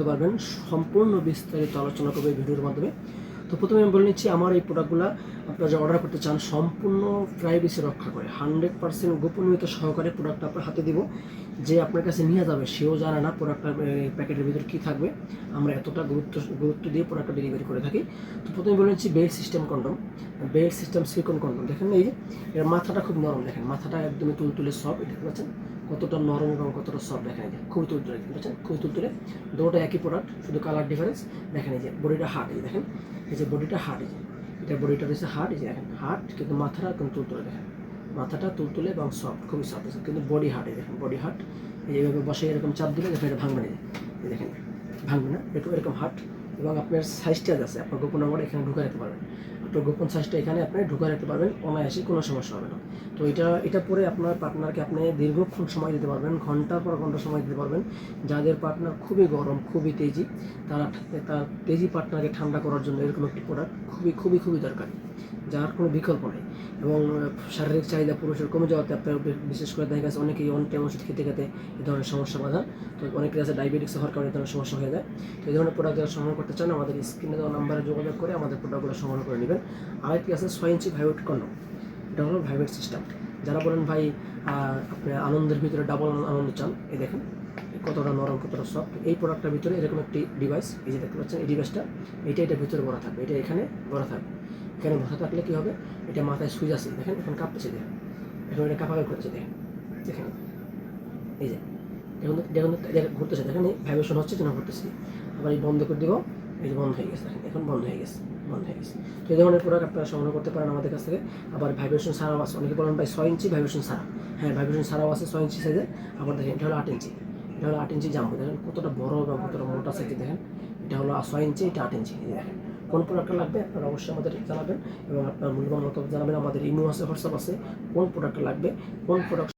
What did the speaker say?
পারবেন সম্পূর্ণ বিস্তারিত আলোচনা করবে এই ভিডিওর মাধ্যমে। তো প্রথমে আমি বলে নিচ্ছি, আমার এই প্রোডাক্টগুলো আপনারা যে অর্ডার করতে চান সম্পূর্ণ প্রাইভেসি রক্ষা করে 100% গোপনীয়তা সহকারে প্রোডাক্টটা আপনার হাতে দিব। যে আপনার কাছে নিয়ে যাবে সেও জানে না প্রোডাক্টটার প্যাকেটের ভিতরে কী থাকবে। আমরা এতটা গুরুত্ব দিয়ে প্রোডাক্টটা ডেলিভারি করে থাকি। তো প্রথমে বলে নিচ্ছি belt system condom, belt system silicone condom. দেখেন এই যে এর মাথাটা খুব নরম, দেখেন মাথাটা একদমই তুলতুলে সফট, দেখতে পাচ্ছেন কতটা নরম এবং কতটা সফট। দেখেন এই যে খুবই তুলতুলে, দেখতে পাচ্ছেন খুবই তুলতুলে। দুটোটা একই প্রোডাক্ট, শুধু কালার ডিফারেন্স। দেখেন এই যে বডিটা হার্ড, এই দেখেন এই যে বডিটা হার্ড, এই যে এটা বডিটা রয়েছে হার্ড, এই যে দেখেন হার্ড, কিন্তু মাথাটা একদম তুলতুলে। দেখেন মাথাটা তুলতুলে এবং সফট, খুবই সফট আছে, কিন্তু বডি হার্ড। এই দেখেন বডি হার্ড, এইভাবে বসে এরকম চাপ দিলে দেখেন এটা ভাঙবে না, এই দেখেন ভাঙবে না, এরকম হার্ড। এবং আপনার সাইজটা আছে, আপনার গোপন নাম্বার এখানে ঢুকে রাখতে পারবেন। আপনার গোপন সাইজটা এখানে আপনি ঢুকে রাখতে পারবেন, অনায়াসে কোনো সমস্যা হবে না। তো এটা পরে আপনার পার্টনারকে আপনি দীর্ঘক্ষণ সময় দিতে পারবেন, ঘন্টার পর ঘন্টা সময় দিতে পারবেন। যাদের পার্টনার খুবই গরম, খুবই তেজি, তার তেজি পার্টনারকে ঠান্ডা করার জন্য এরকম একটি প্রোডাক্ট খুবই দরকারি, যার কোনো বিকল্প নেই। এবং শারীরিক চাহিদা পুরুষের কমে যাওয়াতে আপনার বিশেষ করে দেখা গেছে অনেকেই অন টাইম ওষুধ খেতে এই ধরনের সমস্যা বাধা। তো অনেকের আছে ডায়াবেটিক্স হওয়ার কারণে এই ধরনের সমস্যা হয়ে যায়। তো এই ধরনের প্রোডাক্ট যারা সংগ্রহ করতে চান আমাদের স্ক্রিনে দেওয়া নাম্বারে যোগাযোগ করে আমাদের প্রোডাক্টগুলো সংগ্রহ করে নেবেন। আরেকটি আছে 6 ইঞ্চি ভাইব্রেট কন্ডম, এটা হলো ভাইব্রেট সিস্টেম। যারা বলেন ভাই আপনি আনন্দের ভিতরে ডাবল আনন্দ চান, এই দেখেন কতটা নরম, কতটা সফট। এই প্রোডাক্টটার ভিতরে এরকম একটি ডিভাইস, এই যে দেখতে পাচ্ছেন এই ডিভাইসটা, এটার ভিতরে ভরা থাকবে, এটা এখানে ভরা থাকবে। এখানে ভরা থাকলে কী হবে, এটা মাথায় সুইচ আছে, দেখেন এখন কাঁপতেছে, দেখেন এখন এটা কাঁপাকাপি করেছে, দেখেন দেখেন এই যে দেখুন ঘুরতেছে, দেখেন এই ভাইব্রেশন হচ্ছে যেন ঘুরতেছে। আবার এই বন্ধ করে দেবো, এই যে বন্ধ হয়ে গেছে, দেখেন এখন বন্ধ হয়ে গেছে। তো এই ধরনের প্রোডাক্ট আপনারা সংগ্রহ করতে পারেন আমাদের কাছ থেকে। আবার ভাইব্রেশন ছাড়াও আছে, অনেকে বলেন ভাই 6 ইঞ্চি ভাইব্রেশন ছাড়া, হ্যাঁ ভাইব্রেশন ছাড়াও আছে 6 ইঞ্চি সাইজের। আবার দেখেন এটা হলো 8 ইঞ্চি, এটা হলো 8 ইঞ্চি জাম্বো, দেখেন কতটা বড় এবং কতটা মোটা সাইজে। দেখেন এটা হলো 6 ইঞ্চি, এটা 8 ইঞ্চি। দেখেন কোন প্রোডাক্টটা লাগবে আপনারা অবশ্যই আমাদের জানাবেন এবং আপনার মূল্যবান মতামত জানাবেন। আমাদের ইমো আছে, হোয়াটসঅ্যাপ আছে, কোন প্রোডাক্টটা লাগবে, কোন প্রোডাক্ট